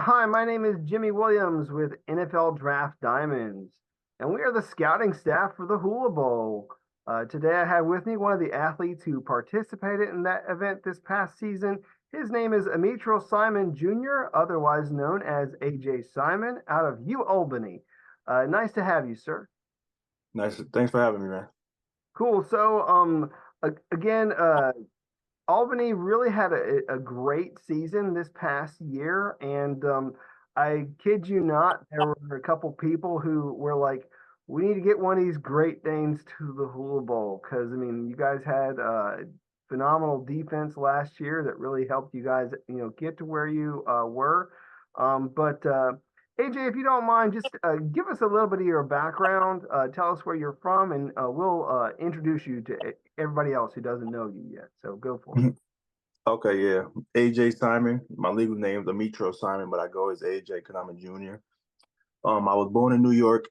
Hi, my name is Jimmy Williams with NFL Draft Diamonds, and we are the scouting staff for the Hula Bowl. Today, I have with me one of the athletes who participated in that event this past season. His name is Amitral Simon Jr., otherwise known as AJ Simon, out of Albany. Nice to have you, sir. Nice. Thanks for having me, man. Cool. Again, Albany really had a great season this past year, and I kid you not, there were a couple people who were like, "We need to get one of these Great Danes to the Hula Bowl," because I mean, you guys had phenomenal defense last year that really helped you guys, get to where you were. But AJ, if you don't mind, just give us a little bit of your background. Tell us where you're from, and we'll introduce you to everybody else who doesn't know you yet. So go for it. Okay, yeah. AJ Simon. My legal name is Amitral Simon, but I go as AJ because I'm a junior. I was born in New York,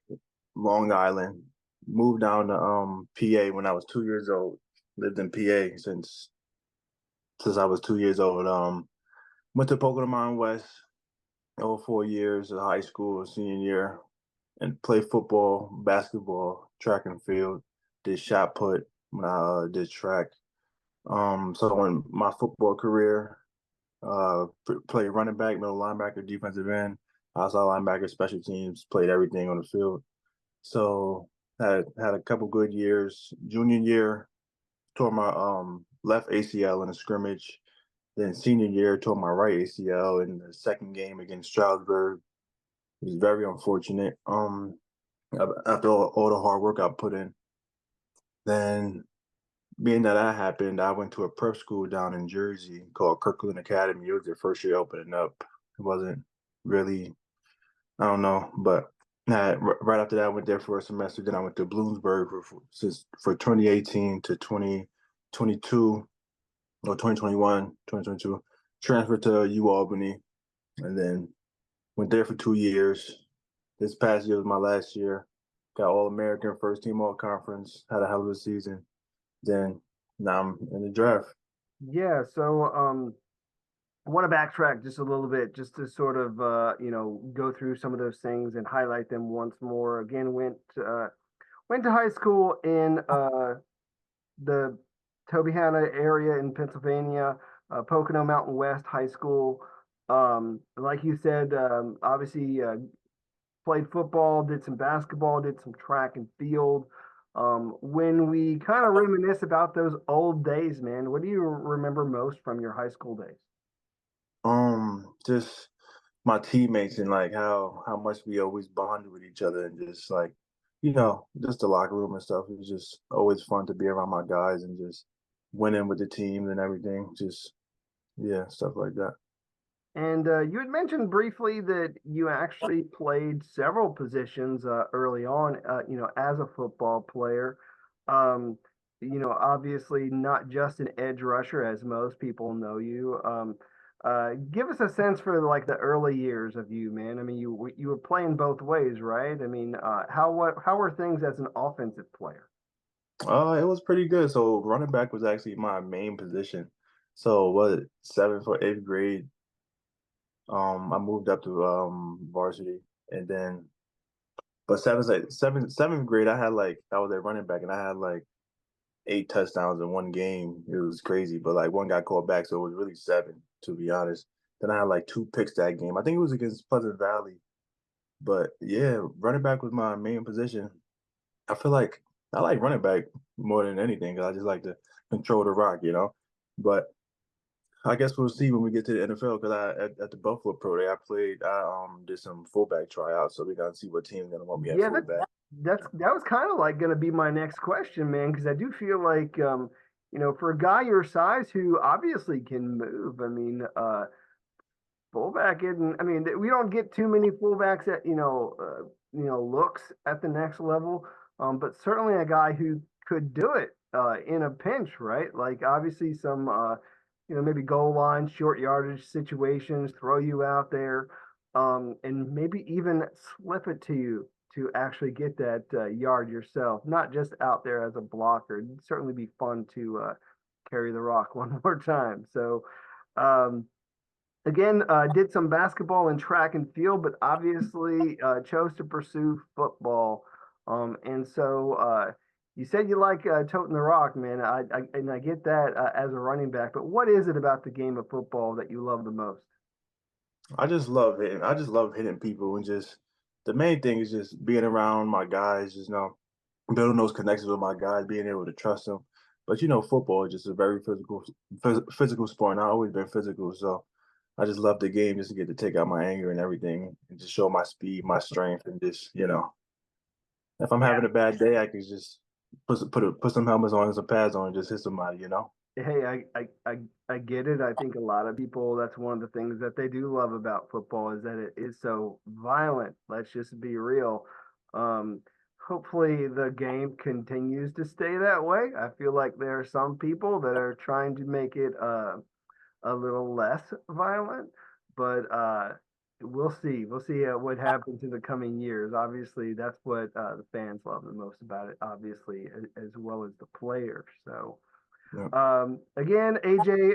Long Island. Moved down to PA when I was 2 years old. Lived in PA since I was 2 years old. Went to Pokemon West over 4 years of high school, senior year, and played football, basketball, track and field. Did shot put when I did track. So in my football career, played running back, middle linebacker, defensive end, outside linebacker, special teams, played everything on the field. So had a couple good years. Junior year, tore my left ACL in a scrimmage. Then senior year, tore my right ACL in the second game against Stroudsburg. It was very unfortunate. After all the hard work I put in, then being that happened, I went to a prep school down in Jersey called Kirkland Academy. It was their first year opening up. It wasn't really, I don't know, but right after that, I went there for a semester. Then I went to Bloomsburg for 2018 to 2022 or 2021, 2022. Transferred to U Albany, and then went there for 2 years. This past year was my last year. Got All American, first team All Conference. Had a hell of a season. Then now I'm in the draft. Yeah. I want to backtrack just a little bit, just to sort of go through some of those things and highlight them once more. Again, went to high school in the Tobyhanna area in Pennsylvania, Pocono Mountain West High School. Like you said, obviously played football, did some basketball, did some track and field. When we kind of reminisce about those old days, man, what do you remember most from your high school days? Just my teammates and like how much we always bonded with each other and just like, just the locker room and stuff. It was just always fun to be around my guys and just winning with the team and everything. Just yeah, stuff like that. And you had mentioned briefly that you actually played several positions early on, as a football player. Um, obviously not just an edge rusher, as most people know you. Give us a sense for like the early years of you, man. I mean, you were playing both ways, right? I mean, how were things as an offensive player? It was pretty good. So running back was actually my main position. So what, seventh or eighth grade, I moved up to varsity, and then but seventh grade, I was a running back, and I had like 8 touchdowns in one game. It was crazy, but like one got called back, so it was really seven to be honest. Then I had like two picks that game. I think it was against Pleasant Valley, but yeah, running back was my main position. I feel like I like running back more than anything because I just like to control the rock. But I guess we'll see when we get to the NFL because at the Buffalo Pro Day I did some fullback tryouts, so we gotta see what team's gonna want me at Yeah, fullback. that was kind of like going to be my next question, man, because I do feel like for a guy your size who obviously can move, I mean, fullback isn't. I mean, we don't get too many fullbacks that looks at the next level, but certainly a guy who could do it in a pinch, right? Like obviously some maybe goal line, short yardage situations, throw you out there, and maybe even slip it to you to actually get that yard yourself, not just out there as a blocker. It'd certainly be fun to carry the rock one more time. So. Um, again, did some basketball and track and field, but obviously chose to pursue football. And so you said you like toting the rock, man. And I get that as a running back, but what is it about the game of football that you love the most? I just love hitting. I just love hitting people, and just the main thing is just being around my guys. Just building those connections with my guys, being able to trust them. But football is just a very physical sport, and I've always been physical. So I just love the game, just to get to take out my anger and everything, and just show my speed, my strength, and just if I'm Yeah. having a bad day, I can just put some helmets on and some pads on and just hit somebody. Hey, I get it. I think a lot of people, that's one of the things that they do love about football is that it is so violent. Let's just be real. Um, Hopefully the game continues to stay that way. I feel like there are some people that are trying to make it a little less violent, but we'll see. We'll see what happens in the coming years. Obviously, that's what the fans love the most about it, obviously, as well as the players. So. Yeah. Again, AJ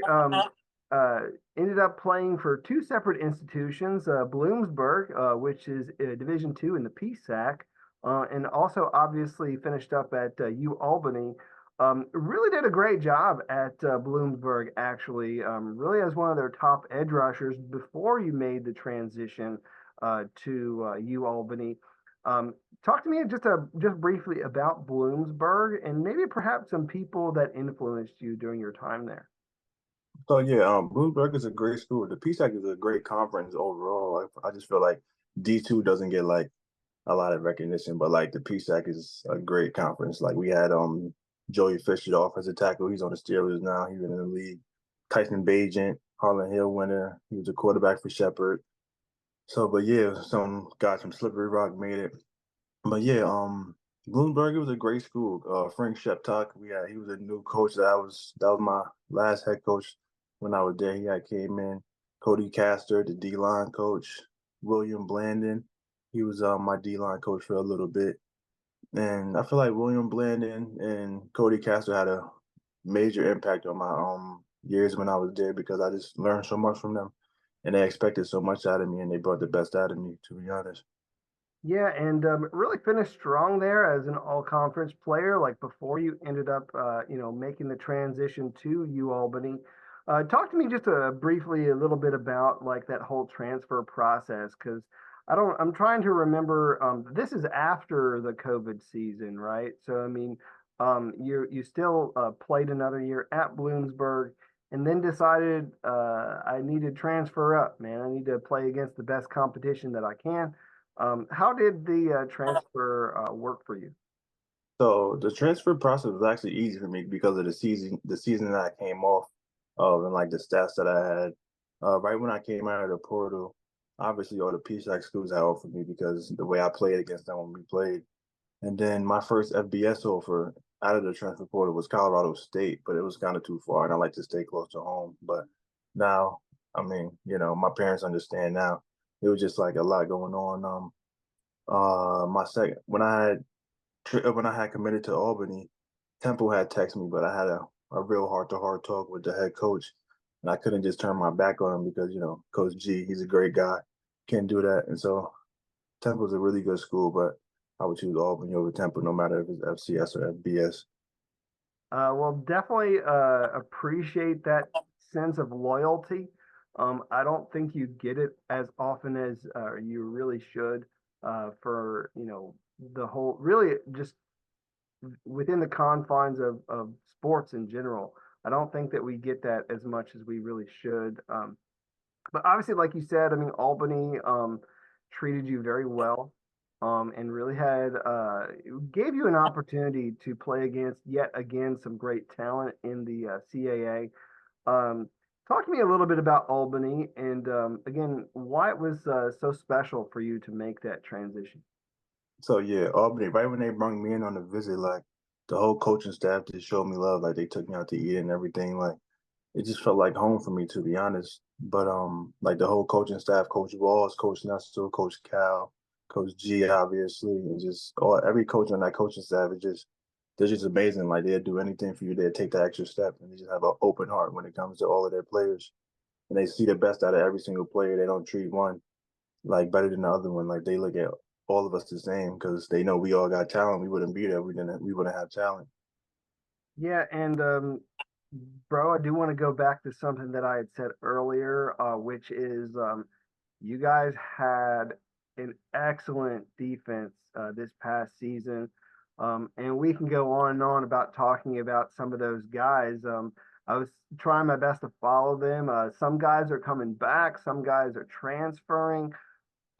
uh, ended up playing for two separate institutions, Bloomsburg, which is Division II in the PSAC, and also obviously finished up at U Albany. Really did a great job at Bloomsburg, actually, really as one of their top edge rushers before you made the transition to U Albany. Um, Talk to me just briefly about Bloomsburg and maybe perhaps some people that influenced you during your time there. So yeah, Bloomsburg is a great school. The PSAC is a great conference overall. I just feel like D2 doesn't get like a lot of recognition, but like the PSAC is a great conference. Like we had Joey Fisher, the offensive tackle. He's on the Steelers now. He's in the league. Tyson Bagent, Harlan Hill winner. He was a quarterback for Shepherd. So, but yeah, some guys from Slippery Rock made it. But yeah, Bloomsburg, it was a great school. Frank Sheptock, he was a new coach. That was my last head coach when I was there. He came in. Cody Castor, the D line coach. William Blandon, he was my D line coach for a little bit. And I feel like William Blandon and Cody Castor had a major impact on my years when I was there, because I just learned so much from them, and they expected so much out of me, and they brought the best out of me, to be honest. Yeah, and really finished strong there as an all-conference player. Like before you ended up, making the transition to U Albany. Talk to me just briefly a little bit about like that whole transfer process, because I don't. I'm trying to remember. This is after the COVID season, right? So I mean, you still played another year at Bloomsburg, and then decided I need to transfer up, man. I need to play against the best competition that I can. How did the transfer work for you? So the transfer process was actually easy for me because of the season that I came off of, and like the stats that I had. Right when I came out of the portal, obviously all the PSAC schools had offered me because the way I played against them when we played. And then my first FBS offer out of the transfer portal was Colorado State, but it was kind of too far, and I like to stay close to home. But now, I mean, my parents understand now. It was just like a lot going on. My second when I had committed to Albany, Temple had texted me, but I had a real heart-to-heart talk with the head coach, and I couldn't just turn my back on him because Coach G, he's a great guy, can't do that. And so Temple's a really good school, but I would choose Albany over Temple, no matter if it's FCS or FBS. Well, definitely appreciate that sense of loyalty. I don't think you get it as often as you really should for the whole really just within the confines of sports in general. I don't think that we get that as much as we really should. But obviously, like you said, I mean, Albany treated you very well, and really gave you an opportunity to play against yet again some great talent in the CAA. Talk to me a little bit about Albany and again why it was so special for you to make that transition. So yeah, Albany, right when they brought me in on the visit, like the whole coaching staff just showed me love. Like they took me out to eat and everything. Like it just felt like home for me, to be honest. But like the whole coaching staff, Coach Walls, Coach Nestor, Coach Cal, Coach G, obviously, and just every coach on that coaching staff is just they're just amazing. Like they'll do anything for you. They'll take that extra step, and they just have an open heart when it comes to all of their players. and they see the best out of every single player. They don't treat one like better than the other one. Like they look at all of us the same because they know we all got talent. We wouldn't be there. We wouldn't have talent. Yeah, and bro, I do want to go back to something that I had said earlier, which is you guys had an excellent defense this past season. And we can go on and on about talking about some of those guys. I was trying my best to follow them. Some guys are coming back, some guys are transferring.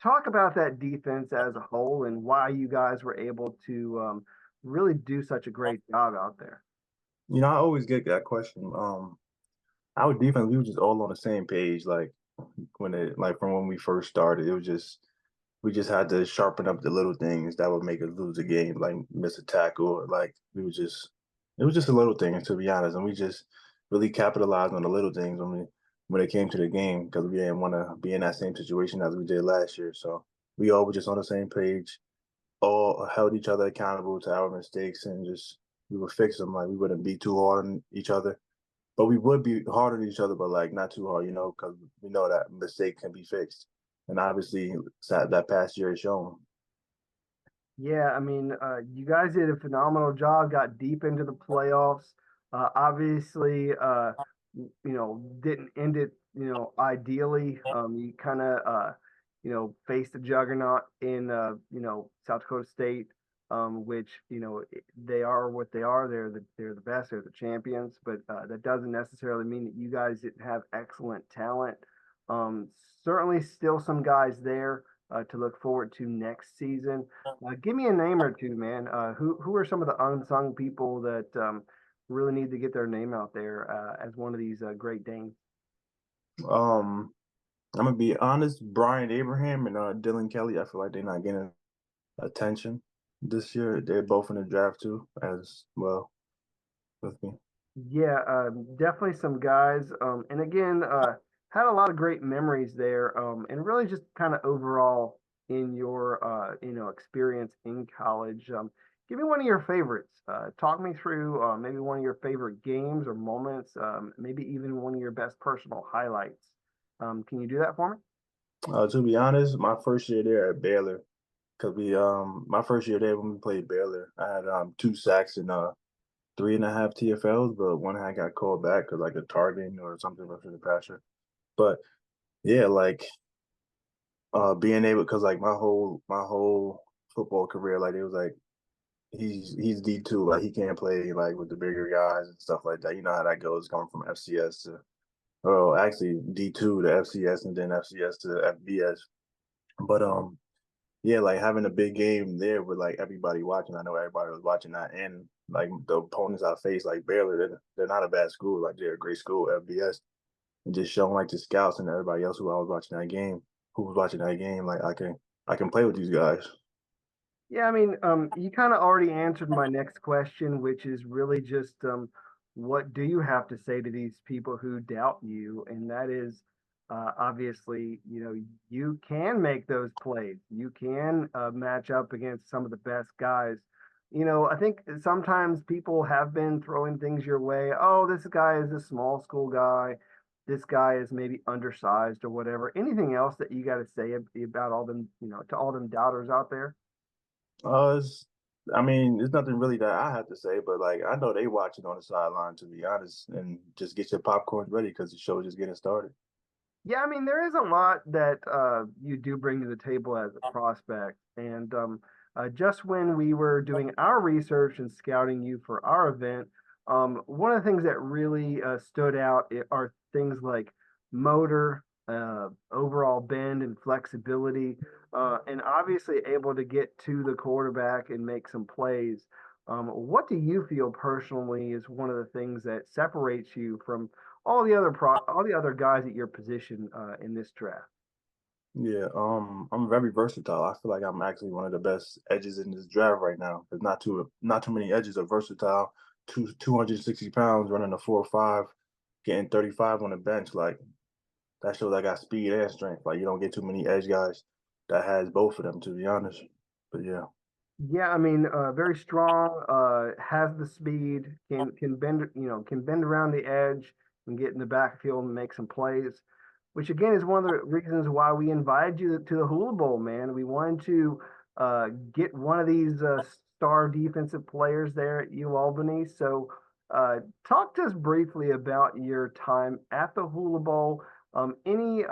Talk about that defense as a whole and why you guys were able to really do such a great job out there. I always get that question. Our defense, we were just all on the same page. Like from when we first started, it was just we just had to sharpen up the little things that would make us lose a game, like miss a tackle, or like it was just the little things to be honest, and we just really capitalized on the little things when it came to the game because we didn't want to be in that same situation as we did last year. So we all were just on the same page, all held each other accountable to our mistakes, and just we would fix them. Like we wouldn't be too hard on each other, but we would be hard on each other, but like not too hard, because we know that mistake can be fixed. And obviously, that past year has shown. Yeah, I mean, you guys did a phenomenal job, got deep into the playoffs. Obviously, didn't end it, ideally. You kind of, faced a juggernaut in, South Dakota State, which, they are what they are. They're the best, they're the champions, but that doesn't necessarily mean that you guys didn't have excellent talent. Um, Certainly still some guys there to look forward to next season. Give me a name or two, man. Who are some of the unsung people that really need to get their name out there as one of these Great Danes? Um, I'm gonna be honest. Brian Abraham and Dylan Kelly. I feel like they're not getting attention this year. They're both in the draft too, as well with me. Yeah, definitely some guys. And again, had a lot of great memories there. And really just kind of overall in your, experience in college. Give me one of your favorites. Talk me through maybe one of your favorite games or moments, maybe even one of your best personal highlights. Can you do that for me? To be honest, my first year there at Baylor, because we my first year there when we played Baylor, I had 2 sacks and 3.5 TFLs, but one had got called back because like a targeting or something for the passer. But yeah, like being able because like my whole football career, like it was like he's D2, like he can't play like with the bigger guys and stuff like that. You know how that goes coming from FCS to actually D2 to FCS and then FCS to FBS. But yeah, like having a big game there with like everybody watching. I know everybody was watching that, and like the opponents I faced, like Baylor, they're not a bad school. Like they're a great school, FBS, and just showing like the scouts and everybody else who was watching that game, like I can play with these guys. Yeah, I mean, you kind of already answered my next question, which is really just what do you have to say to these people who doubt you? And that is obviously, you can make those plays. You can match up against some of the best guys. I think sometimes people have been throwing things your way. Oh, this guy is a small school guy. This guy is maybe undersized or whatever. Anything else that you got to say about all them, to all them doubters out there? It's, I mean, there's nothing really that I have to say, but like I know they watching on the sideline to be honest, and just get your popcorn ready because the show just getting started. Yeah, I mean, there is a lot that you do bring to the table as a prospect. And just when we were doing our research and scouting you for our event, one of the things that really stood out are things like motor, overall bend and flexibility, and obviously able to get to the quarterback and make some plays. What do you feel personally is one of the things that separates you from all the other guys at your position in this draft? Yeah, I'm very versatile. I feel like I'm actually one of the best edges in this draft right now. There's not too many edges are versatile. 260 pounds running a 4.5, getting 35 on the bench. Like that shows I got speed and strength. Like you don't get too many edge guys that has both of them, to be honest. But yeah. Yeah, I mean, very strong, has the speed, can bend, can bend around the edge and get in the backfield and make some plays. which again is one of the reasons why we invited you to the Hula Bowl, man. We wanted to get one of these star defensive players there at U Albany. So, talk to us briefly about your time at the Hula Bowl. Any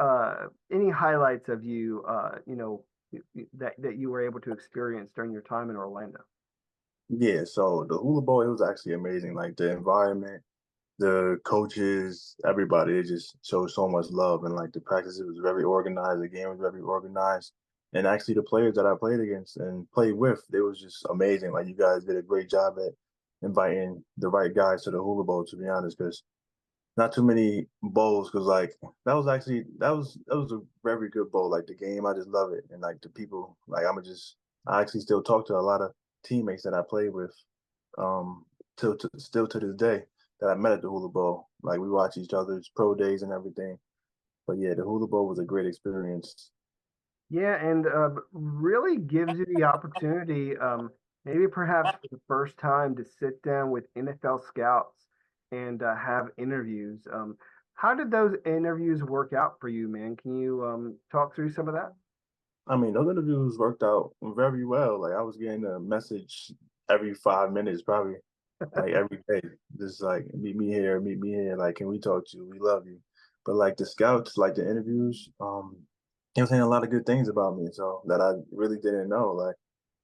highlights of you, that you were able to experience during your time in Orlando? Yeah, so the Hula Bowl, it was actually amazing. Like the environment, the coaches, everybody, it just showed so much love. And like the practice, it was very organized. The game was very organized. And actually, the players that I played against and played with, they was just amazing. Like you guys did a great job at inviting the right guys to the Hula Bowl, to be honest, because not too many bowls. Because like that was a very good bowl. Like the game, I just love it. And like the people, like I actually still talk to a lot of teammates that I played with, um, still to this day that I met at the Hula Bowl. Like we watch each other's pro days and everything. But yeah, the Hula Bowl was a great experience. Yeah, and really gives you the opportunity, maybe perhaps for the first time, to sit down with NFL scouts and have interviews. How did those interviews work out for you, man? Can you talk through some of that? I mean, those interviews worked out very well. Like I was getting a message every 5 minutes, probably like every day, just like meet me here. Like, can we talk to you? We love you. But like the scouts, like the interviews, they were saying a lot of good things about me, so that I really didn't know. Like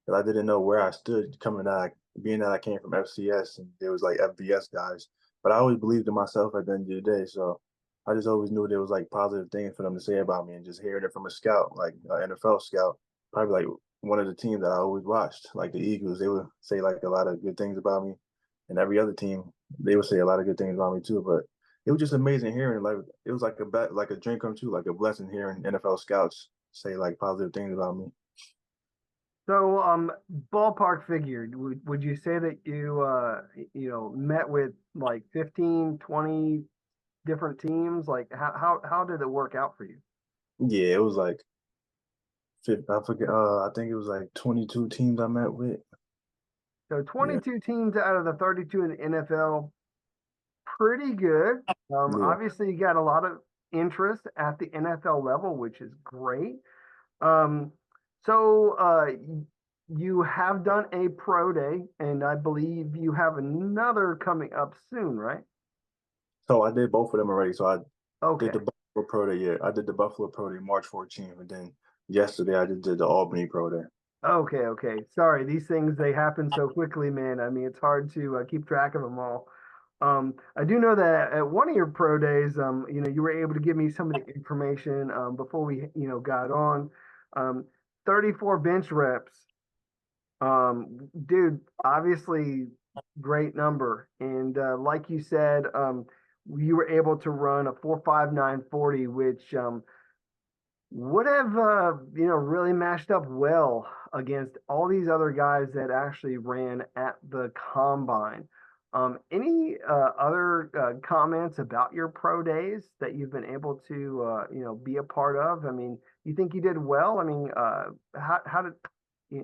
that I didn't know where I stood coming out, being that I came from FCS and there was like FBS guys. But I always believed in myself at the end of the day. So I just always knew there was like positive things for them to say about me, and just hearing it from a scout, like an NFL scout, probably like one of the teams that I always watched, like the Eagles, they would say like a lot of good things about me, and every other team they would say a lot of good things about me too. But it was just amazing hearing, like it was like like a dream come true, like a blessing hearing NFL scouts say like positive things about me. So, ballpark figure, would you say that you met with like 15, 20 different teams? Like how did it work out for you? Yeah, it was like I forget. I think it was like 22 teams I met with. So Yeah, 22 teams out of the 32 in the NFL, pretty good. yeah. Obviously, you got a lot of interest at the NFL level, which is great. Um, so you have done a pro day, and I believe you have another coming up soon, right? So I did both of them already. So I did the Okay. Buffalo Pro Day. Yeah, I did the Buffalo Pro Day March 14th, and then yesterday I just did the Albany Pro Day. Okay. Sorry, these things they happen so quickly, man. I mean, it's hard to keep track of them all. I do know that at one of your pro days, you were able to give me some of the information before we, got on. Um, 34 bench reps. Dude, obviously great number. And like you said, you were able to run a 4.5940, which would have really matched up well against all these other guys that actually ran at the combine. Any other comments about your pro days that you've been able to be a part of? I mean, you think you did well? I mean, how did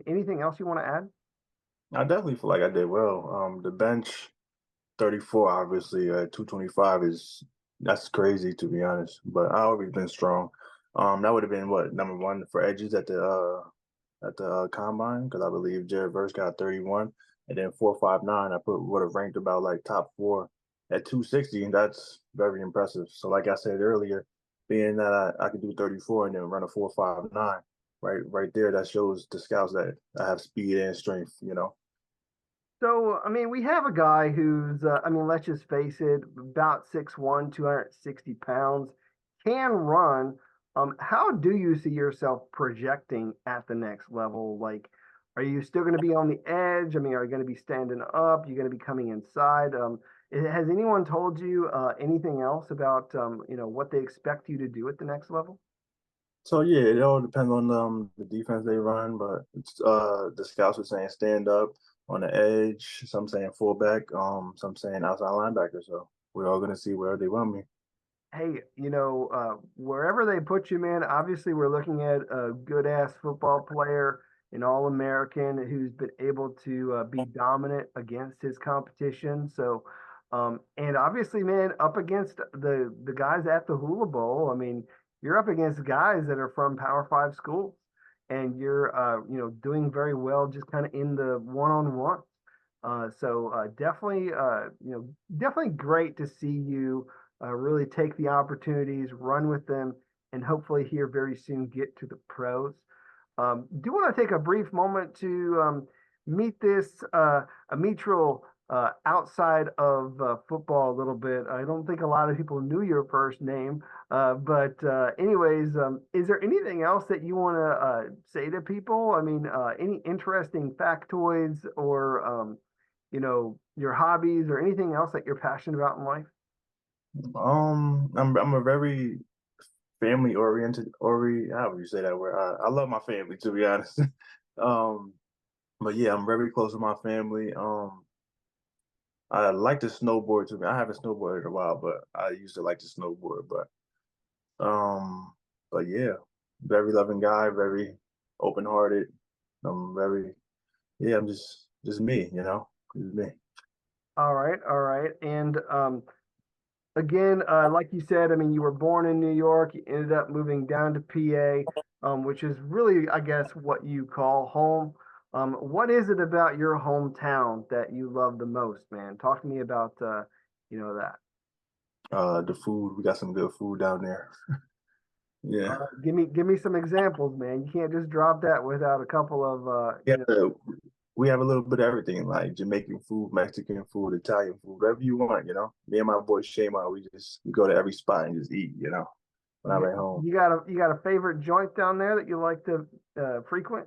anything else you want to add? I definitely feel like I did well. The bench 34, obviously, 225 is that's crazy to be honest. But I always been strong. That would have been what number one for edges at the combine because I believe Jared Verse got 31, and then 459 I put would have ranked about like top four at 260, and that's very impressive. So like I said earlier, being that I could do 34 and then run a 459, right there, that shows the scouts that I have speed and strength. You know. So, I mean, we have a guy who's, I mean, let's just face it, about 6'1", 260 pounds, can run. How do you see yourself projecting at the next level? Like, are you still going to be on the edge? I mean, are you going to be standing up? You're going to be coming inside? Has anyone told you anything else about, what they expect you to do at the next level? So yeah, it all depends on the defense they run, but it's, the scouts are saying stand up on the edge, some saying fullback, some saying outside linebacker. So we're all gonna see where they run me. Hey, wherever they put you, man, obviously we're looking at a good ass football player, an All American who's been able to be dominant against his competition. So, And obviously, man, up against the guys at the Hula Bowl, I mean, you're up against guys that are from Power Five schools, and you're doing very well just kind of in the one-on-one. So definitely, definitely great to see you really take the opportunities, run with them, and hopefully here very soon get to the pros. Do want to take a brief moment to meet this Amitral outside of football a little bit. I don't think a lot of people knew your first name, but anyways, is there anything else that you want to say to people? I mean, any interesting factoids or your hobbies or anything else that you're passionate about in life? I'm a very family oriented, how would you say that word? I love my family, to be honest. um, but yeah, I'm very close to my family. I like to snowboard too. I haven't snowboarded in a while, but I used to like to snowboard. Um, but yeah, very loving guy, very open hearted. I'm very yeah, I'm just me, just me. All right, all right. And again, like you said, I mean, you were born in New York, you ended up moving down to PA, which is really, I guess, what you call home. What is it about your hometown that you love the most, man? Talk to me about, that. The food, we got some good food down there. All Yeah. right, give me some examples, man. You can't just drop that without a couple of, Yeah, we have a little bit of everything, like Jamaican food, Mexican food, Italian food, whatever you want. Me and my boy Shema, we go to every spot and just eat, when I'm you, at home. you got a favorite joint down there that you like to frequent?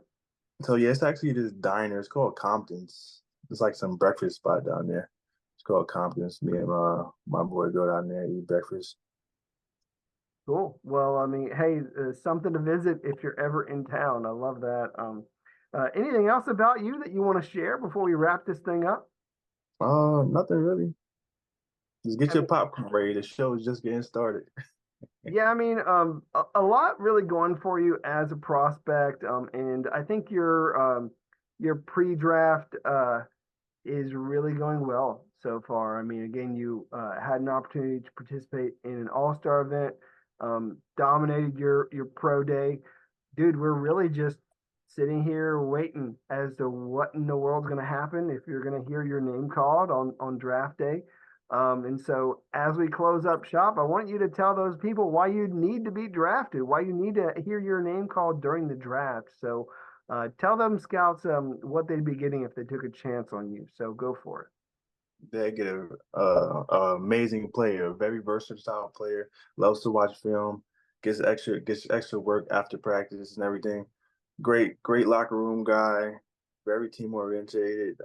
So yeah, it's actually this diner. It's called Compton's. It's like some breakfast spot down there. It's called Compton's. Me and my boy go down there and eat breakfast. Cool. Well, I mean, hey, something to visit if you're ever in town. I love that. Anything else about you that you want to share before we wrap this thing up? Nothing really. Just get I your mean, popcorn ready. The show is just getting started. yeah, I mean, a lot really going for you as a prospect, and I think your pre-draft is really going well so far. I mean, again, you had an opportunity to participate in an all-star event, dominated your pro day. Dude, we're really just sitting here waiting as to what in the world's going to happen if you're going to hear your name called on draft day. And so as we close up shop, I want you to tell those people why you need to be drafted, why you need to hear your name called during the draft. So tell them scouts what they'd be getting if they took a chance on you. So go for it. They get a amazing player, a very versatile player. Loves to watch film. Gets extra work after practice and everything. Great locker room guy. Very team oriented.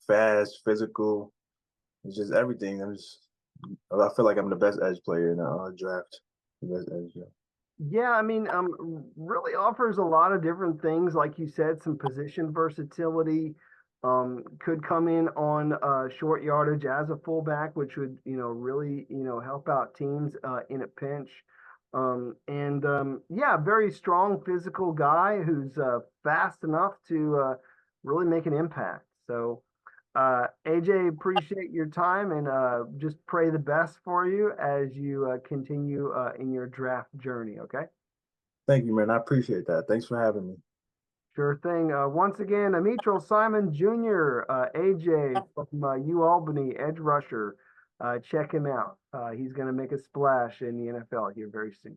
Fast, physical. It's just everything. I feel like I'm the best edge player in the draft. The best edge. Yeah. Yeah, I mean, really offers a lot of different things. Like you said, some position versatility. Could come in on short yardage as a fullback, which would, really, help out teams in a pinch. And yeah, very strong physical guy who's fast enough to really make an impact. So AJ, appreciate your time and just pray the best for you as you continue in your draft journey. Okay. Thank you, man. I appreciate that. Thanks for having me. Sure thing. Once again, Amitral Simon Jr., AJ from U Albany, edge rusher. Check him out. He's going to make a splash in the NFL here very soon.